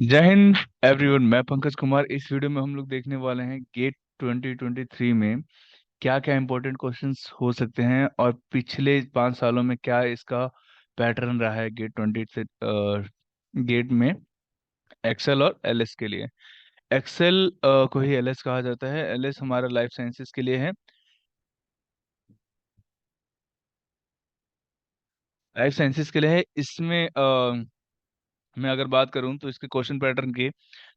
जय हिंद एवरीवन। मैं पंकज कुमार। इस वीडियो में हम लोग देखने वाले हैं गेट 2023 में क्या क्या इंपॉर्टेंट क्वेश्चंस हो सकते हैं और पिछले 5 सालों में क्या इसका पैटर्न रहा है गेट 20 से गेट में एक्सेल और एलएस के लिए। एक्सेल को ही एलएस कहा जाता है। एलएस हमारा लाइफ साइंसेस के लिए है। लाइफ साइंसेस के लिए है। इसमें मैं अगर बात करूं तो इसके क्वेश्चन पैटर्न की,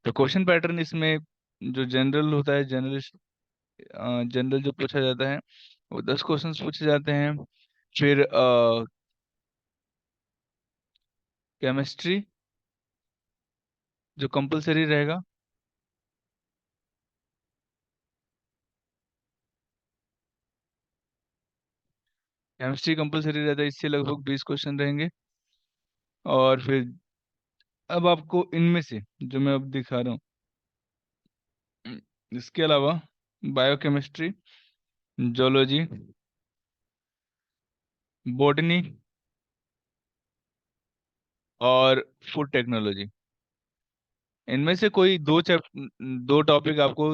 तो क्वेश्चन पैटर्न इसमें जो जनरल होता है, जनरल जो पूछा जाता है वो 10 क्वेश्चंस पूछे जाते हैं। फिर केमिस्ट्री जो कंपलसरी रहेगा। केमिस्ट्री कंपलसरी रहता है, इससे लगभग 20 क्वेश्चन रहेंगे। और फिर अब आपको इनमें से जो मैं अब दिखा रहा हूँ, इसके अलावा बायोकेमिस्ट्री, जोलॉजी, बॉटनी और फूड टेक्नोलॉजी, इनमें से कोई दो टॉपिक आपको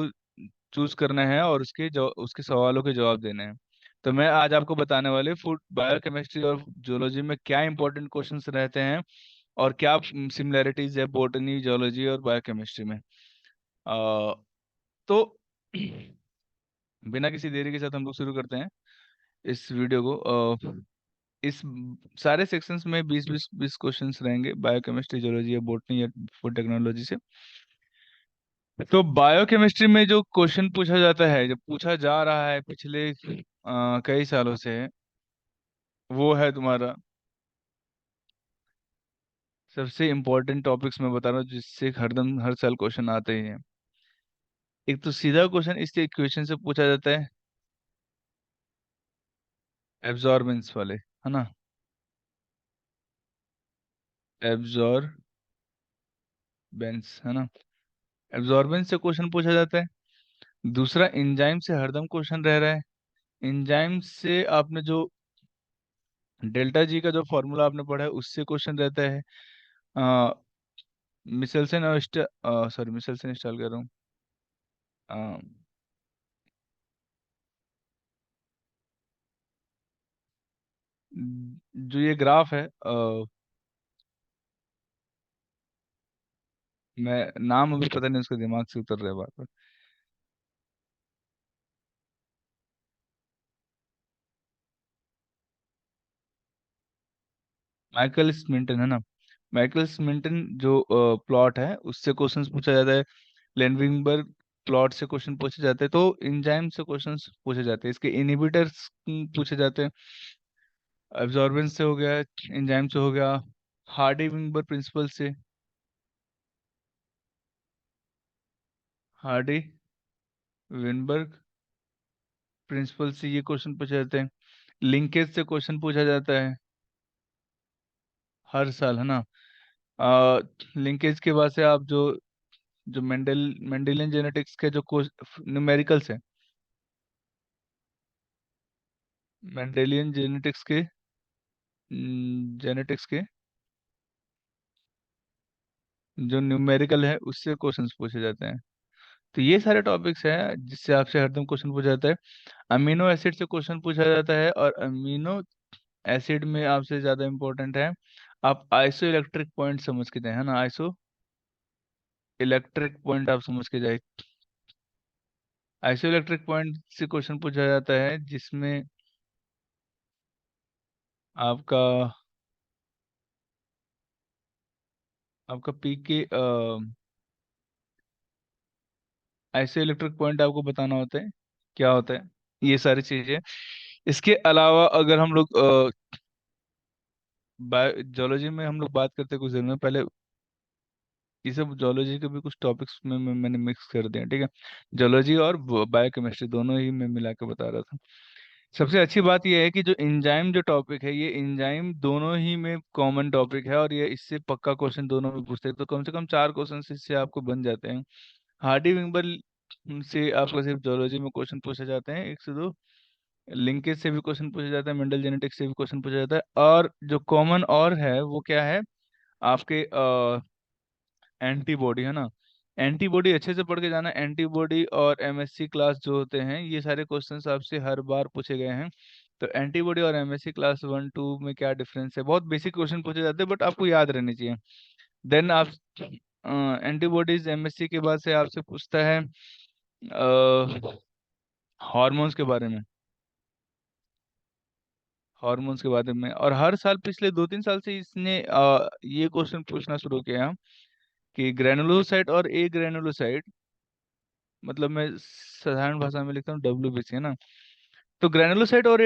चूज करना है और उसके सवालों के जवाब देने हैं। तो मैं आज आपको बताने वाले फूड बायोकेमिस्ट्री और जूलॉजी में क्या इंपॉर्टेंट क्वेश्चंस रहते हैं और क्या सिमिलैरिटीज है बॉटनी, जूलॉजी और बायोकेमिस्ट्री में। अ, तो बिना किसी देरी के साथ हम लोग शुरू करते हैं इस वीडियो को। इस सारे सेक्शंस में 20 क्वेश्चंस रहेंगे, बायोकेमिस्ट्री, जूलॉजी या बॉटनी या फूड टेक्नोलॉजी से। तो बायोकेमिस्ट्री में जो क्वेश्चन पूछा जाता है, जो पूछा जा रहा है पिछले कई सालों से, वो है तुम्हारा सबसे इम्पोर्टेंट टॉपिक्स मैं बता रहा हूँ जिससे हरदम हर साल क्वेश्चन आते ही हैं। एक तो सीधा क्वेश्चन इस इक्वेशन से पूछा जाता है, एब्जॉर्बेंस वाले, है ना। एब्जॉर्बेंस, है ना। एब्जॉर्बेंस से क्वेश्चन पूछा जाता है। दूसरा, एंजाइम से हरदम क्वेश्चन रह रहा है। एंजाइम से आपने जो डेल्टा जी का जो फॉर्मूला आपने पढ़ा है उससे क्वेश्चन रहता है। मिसेल्सन और सॉरी, मिसेल्सन स्टाइल कर रहा हूँ। अ, जो ये ग्राफ है, मैं नाम अभी पता नहीं, उसके दिमाग से उतर रहा है बार बार। माइकल स्मिंटन, है ना। माइकल स्मिंटन जो प्लॉट है उससे क्वेश्चंस पूछा जाता है। लेंडविंगबर्ग प्लॉट से क्वेश्चन पूछे जाते हैं। तो एंजाइम से क्वेश्चंस पूछे जाते हैं, इसके इनहिबिटर्स पूछे जाते हैं। एब्जॉर्बेंस से हो गया, एंजाइम से हो गया, हार्डी विंगबर्ग प्रिंसिपल से, हार्डी विनबर्ग प्रिंसिपल से ये क्वेश्चन पूछे जाते हैं। लिंकेज से क्वेश्चन पूछा जाता है हर साल, है ना। लिंकेज के बाद से आप जो जो मेंडेलियन जेनेटिक्स के जो न्यूमेरिकल्स है, मेंडेलियन जेनेटिक्स के जो न्यूमेरिकल है उससे क्वेश्चंस पूछे जाते हैं। तो ये सारे टॉपिक्स हैं जिससे आपसे हरदम क्वेश्चन पूछा जाता है। अमीनो एसिड से क्वेश्चन पूछा जाता है, और अमीनो एसिड में आपसे ज्यादा इंपॉर्टेंट है, आप आइसो इलेक्ट्रिक पॉइंट समझ के जाए, है ना। आइसो इलेक्ट्रिक पॉइंट आप समझ के जाए। आइसो इलेक्ट्रिक पॉइंट से क्वेश्चन पूछा जाता है जिसमें आपका आपका पीके आइसो इलेक्ट्रिक पॉइंट आपको बताना होता है क्या होता है, ये सारी चीजें। इसके अलावा अगर हम लोग बायोलॉजी में हम लोग बात करते हैं कुछ देर में पहले, ये सब जोलॉजी के भी कुछ टॉपिक्स में मैंने मिक्स कर दिए, ठीक है। जोलॉजी और बायोकेमिस्ट्री दोनों ही मैं मिला के बता रहा था। सबसे अच्छी बात यह है कि जो एंजाइम जो टॉपिक है, ये एंजाइम दोनों ही में कॉमन टॉपिक है, और ये इससे पक्का क्वेश्चन दोनों में पूछते हैं। तो कम से कम 4 क्वेश्चन इससे आपको बन जाते हैं। हार्डी विंबर से आपको सिर्फ जोलॉजी में क्वेश्चन पूछे जाते हैं, 1 से 2। लिंकेज से भी क्वेश्चन पूछा जाता है, मेंडल जेनेटिक्स से भी क्वेश्चन पूछा जाता है। और जो कॉमन और है वो क्या है, आपके एंटीबॉडी है ना। एंटीबॉडी अच्छे से पढ़ के जाना। एंटीबॉडी और एमएससी क्लास जो होते हैं, ये सारे क्वेश्चंस आपसे हर बार पूछे गए हैं। तो एंटीबॉडी और एमएससी क्लास 1 2 में क्या डिफरेंस है, बहुत बेसिक क्वेश्चन पूछे जाते हैं, बट आपको याद रहनी चाहिए। देन आप एंटीबॉडीज एमएससी के बाद से आपसे पूछता है हार्मोन्स के बारे में। हार्मोन्स के बारे में, और हर साल पिछले 2 3 साल से इसने ये क्वेश्चन पूछना शुरू किया कि ग्रेनुलोसाइट और ए ग्रेनुलोसाइट, मतलब मैं साधारण भाषा में लिखता हूँ डब्ल्यूबीसी है ना। तो ग्रेनुलोसाइट और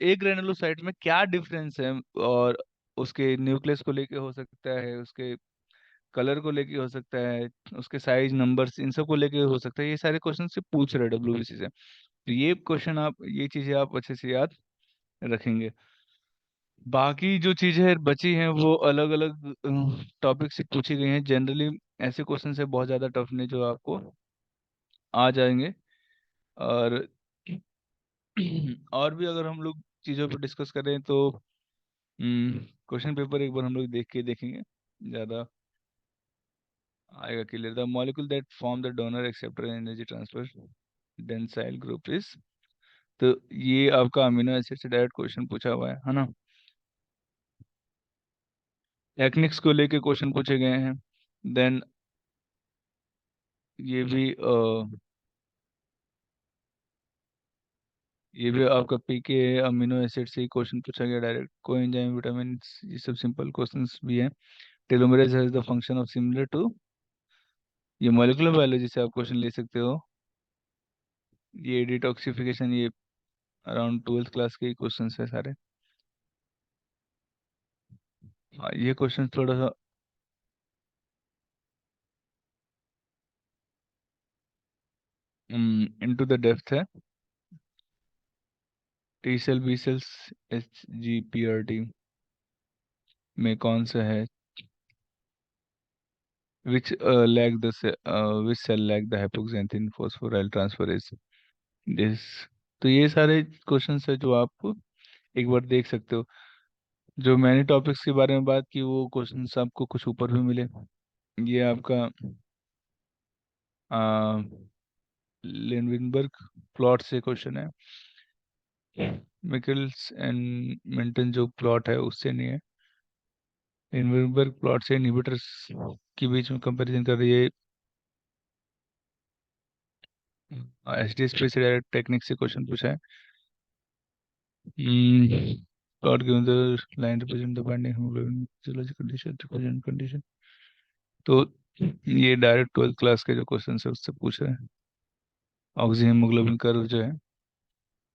ए ग्रेनुलोसाइट में क्या डिफरेंस है, और उसके न्यूक्लियस को लेके हो सकता है, उसके कलर को लेके हो सकता है, उसके साइज नंबर्स इन सब को लेके हो सकता है। ये सारे क्वेश्चन से पूछ रहे हैं डब्ल्यूबीसी से। तो ये क्वेश्चन आप, ये चीजें आप अच्छे से याद रखेंगे। बाकी जो चीजें बची हैं वो अलग अलग टॉपिक से पूछी गई हैं जनरली। ऐसे क्वेश्चन है बहुत ज्यादा टफ नहीं जो आपको आ जाएंगे। और और भी अगर हम लोग चीज़ों पर डिस्कस करें तो क्वेश्चन पेपर एक बार हम लोग देख के देखेंगे, ज़्यादा आएगा clear. The molecule that form the donor acceptor energy transfer dansyl group is. तो ये आपका अमीनो एसिड से डायरेक्ट क्वेश्चन पूछा हुआ है ना। टेक्निक्स को लेके क्वेश्चन पूछे गए हैं। देन ये भी ये भी आपका पीके अमीनो एसिड से ही क्वेश्चन पूछा गया डायरेक्ट। कोएंजाइम विटामिन, ये सब सिंपल क्वेश्चंस भी हैं। Telomerase has the function of similar to, ये मॉलिक्यूलर बायोलॉजी से आप क्वेश्चन ले सकते हो। ये डिटॉक्सिफिकेशन, ये अराउंड 12th क्लास के क्वेश्चन है सारे। हाँ, ये क्वेश्चन थोड़ा सा इनटू द डेप्थ है। T cell, B cells, H G P R T में कौन सा है, which lack the which cell lack the hypoxanthine phosphoryl transferase this. तो ये सारे क्वेश्चंस है जो आप एक बार देख सकते हो। जो मैंने टॉपिक्स के बारे में बात की वो क्वेश्चंस आपको कुछ ऊपर भी मिले। ये आपका लेनविनबर्ग प्लॉट से क्वेश्चन है। मिकल्स एंड मेंटन जो प्लॉट है उससे नहीं है। लेनविनबर्ग प्लॉट से इनहिबिटर्स के बीच में कंपैरिजन कर रही है। H D space direct technique से क्वेश्चन पूछा है। Plot given the line represent the binding haemoglobin physiological condition, represent condition. तो ये डायरेक्ट 12th क्लास के जो क्वेश्चन है उससे पूछ रहे हैं। ऑक्सीजन हेमोग्लोबिन कर्व जो है।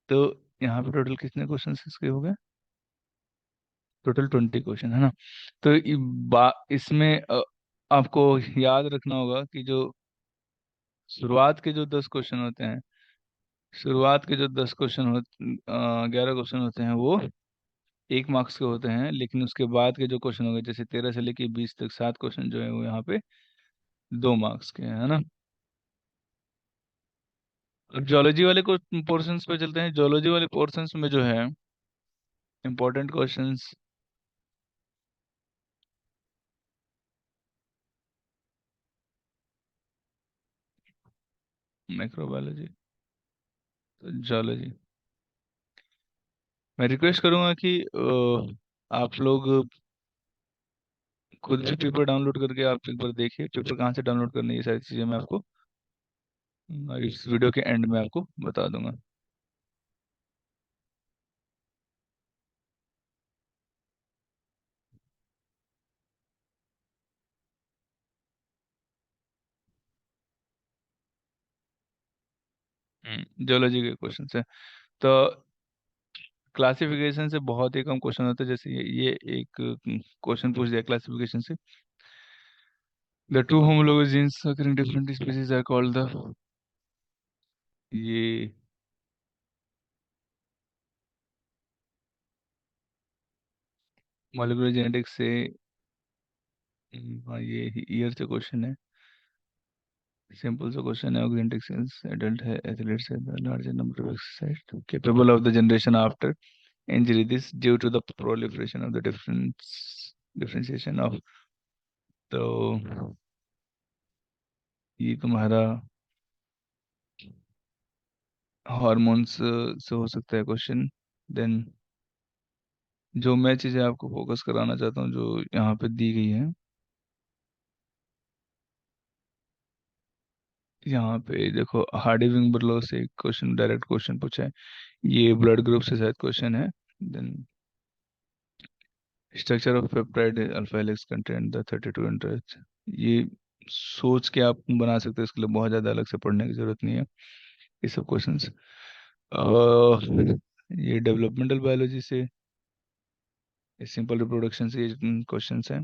तो यहाँ पे टोटल कितने क्वेश्चन इसके हो गए, टोटल 20 क्वेश्चन है ना। तो इसमें आपको याद रखना होगा कि जो शुरुआत के जो 10 क्वेश्चन होते हैं, शुरुआत के जो 10 क्वेश्चन हो 11 क्वेश्चन होते हैं वो 1 मार्क्स के होते हैं। लेकिन उसके बाद के जो क्वेश्चन हो गए जैसे 13 से लेके 20 तक 7 क्वेश्चन जो है वो यहाँ पे 2 मार्क्स के हैं, है ना। अब जोलॉजी वाले को पोर्शंस पे चलते हैं। जोलॉजी वाले पोर्शंस में जो है इंपॉर्टेंट क्वेश्चंस, माइक्रोबायोलॉजी, तो जोलॉजी। मैं रिक्वेस्ट करूंगा कि आप लोग खुद भी पेपर डाउनलोड करके आप एक बार देखिए पेपर कहाँ से डाउनलोड करनी है। ये सारी चीज़ें मैं आपको इस वीडियो के एंड में आपको बता दूंगा। जोलॉजी के क्वेश्चन है। तो क्लासिफिकेशन से बहुत ही कम क्वेश्चन होते हैं। जैसे ये एक क्वेश्चन पूछ दिया क्लासिफिकेशन से। The two homologous genes occurring different species are called the, ये मॉलिक्यूलर जेनेटिक्स से हाँ, ये ईयर से क्वेश्चन है। सिंपल सा क्वेश्चन है। ऑक्जेंटिक सेल्स एडल्ट है एथलीट्स है the larger number of exercise capable of the generation after injury, this due to the proliferation of the differentiation of तो ये तुम्हारा हार्मोन्स से हो सकता है क्वेश्चन। देन जो मैं चीज़ें आपको फोकस कराना चाहता हूँ जो यहाँ पे दी गई है, यहाँ पे देखो, हार्डी विंगबर्लो से एक क्वेश्चन, डायरेक्ट क्वेश्चन पूछा है। ये ब्लड ग्रुप से शायद क्वेश्चन है। Then structure of peptide alpha helix content the 32 interest. ये सोच के आप बना सकते हो, इसके लिए बहुत ज़्यादा अलग से पढ़ने की जरूरत नहीं है ये सब क्वेश्चंस। ये डेवलपमेंटल बायोलॉजी से, सिंपल रिप्रोडक्शन से ये क्वेश्चंस हैं।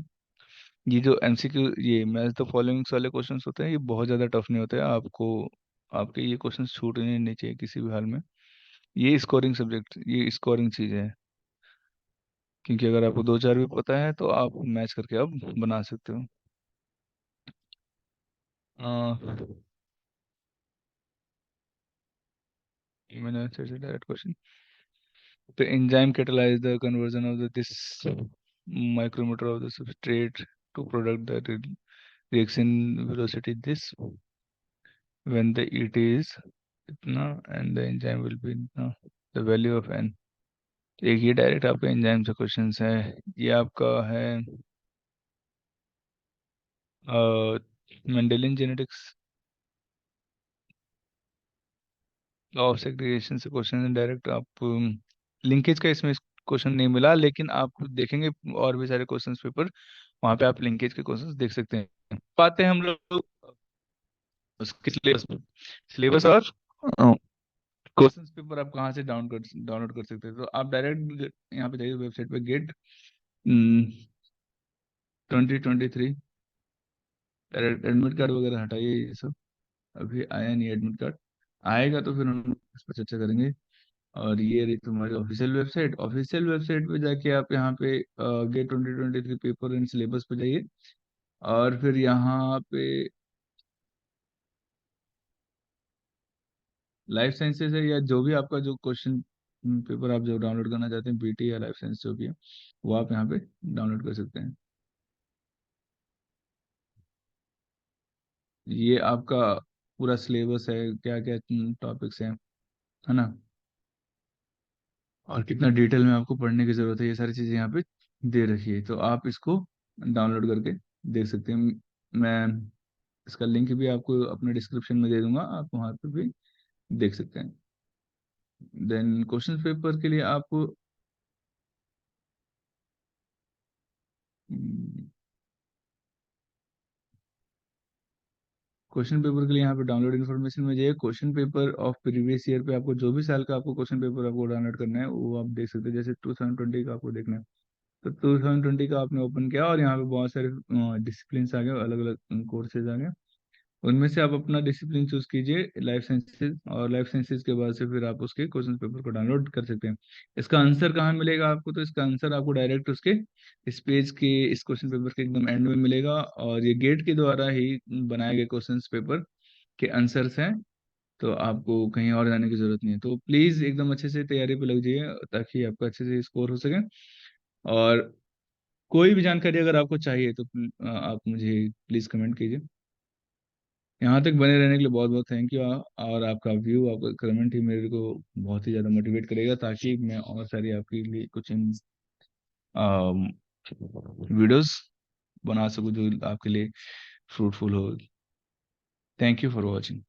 ये जो एमसीक्यू, ये मैच द फॉलोइंग्स वाले क्वेश्चंस होते हैं, ये बहुत ज़्यादा टफ नहीं होते हैं आपको। आपके ये क्वेश्चंस छूटने नहीं चाहिए किसी भी हाल में। ये स्कोरिंग सब्जेक्ट, ये स्कोरिंग चीज़ है, क्योंकि अगर आपको दो चार भी पता है तो आप मैच करके आप बना सकते हो। मैंने direct question, the enzyme catalyze the conversion of this micrometer of the substrate to product the reaction velocity this when the ET is इतना and the enzyme will be इतना, the value of n। एक ये direct आपका enzyme से question है। ये आपका है मेंडेलियन जेनेटिक्स ऑफ सेग्रीगेशन से क्वेश्चन है डायरेक्ट। आप लिंकेज का इसमें क्वेश्चन नहीं मिला, लेकिन आप देखेंगे और भी सारे क्वेश्चंस पेपर, वहाँ पे आप लिंकेज के क्वेश्चंस देख सकते हैं। पाते हैं हम लोग उसके सिलेबस में, सिलेबस और क्वेश्चंस पेपर आप कहाँ से डाउनलोड कर सकते हैं। तो आप डायरेक्ट यहाँ पे जाइए वेबसाइट पे, गेट 2023। डायरेक्ट एडमिट कार्ड वगैरह हटाइए ये सब, अभी आया नहीं एडमिट कार्ड, आएगा तो फिर हम इस पर चर्चा करेंगे। और ये रही तुम्हारी ऑफिशियल वेबसाइट। ऑफिशियल वेबसाइट पे जाके आप यहाँ पे गेट 2023 पेपर एंड सिलेबस पे जाइए, और फिर यहाँ पे लाइफ साइंसेज है, या जो भी आपका जो क्वेश्चन पेपर आप जो डाउनलोड करना चाहते हैं, बीटी या लाइफ साइंस जो भी है, वो आप यहाँ पे डाउनलोड कर सकते हैं। ये आपका पूरा सिलेबस है, क्या क्या टॉपिक्स हैं, है ना, और कितना डिटेल में आपको पढ़ने की जरूरत है, ये सारी चीज़ें यहाँ पे दे रखी है। तो आप इसको डाउनलोड करके देख सकते हैं। मैं इसका लिंक भी आपको अपने डिस्क्रिप्शन में दे दूंगा, आप वहाँ पे भी देख सकते हैं। देन क्वेश्चन पेपर के लिए आपको क्वेश्चन पेपर के लिए यहाँ पे डाउनलोड इन्फॉर्मेशन में जाइए। Question paper of previous year पे आपको जो भी साल का आपको क्वेश्चन पेपर आपको डाउनलोड करना है वो आप देख सकते हैं। जैसे 2020 का आपको देखना है, तो 2020 का आपने ओपन किया और यहाँ पे बहुत सारे डिसिप्लिन आ गए, अलग अलग कोर्सेज आ गए। उनमें से आप अपना डिसिप्लिन चूज कीजिए, लाइफ साइंसेज, और लाइफ साइंसेज के बाद से फिर आप उसके क्वेश्चन पेपर को डाउनलोड कर सकते हैं। इसका आंसर कहाँ मिलेगा आपको, तो इसका आंसर आपको डायरेक्ट उसके इस पेज के, इस क्वेश्चन पेपर के एकदम एंड में मिलेगा। और ये गेट के द्वारा ही बनाए गए क्वेश्चन पेपर के आंसर्स हैं, तो आपको कहीं और जाने की जरूरत नहीं है। तो प्लीज़ एकदम अच्छे से तैयारी पे लग जाइए ताकि आपका अच्छे से स्कोर हो सके। और कोई भी जानकारी अगर आपको चाहिए तो आप मुझे प्लीज़ कमेंट कीजिए। यहाँ तक बने रहने के लिए बहुत बहुत थैंक यू। और आपका व्यू, आपका कमेंट ही मेरे को बहुत ही ज़्यादा मोटिवेट करेगा, ताकि मैं और सारी आपके लिए कुछ वीडियोस बना सकूँ जो आपके लिए फ्रूटफुल हो। Thank you for watching.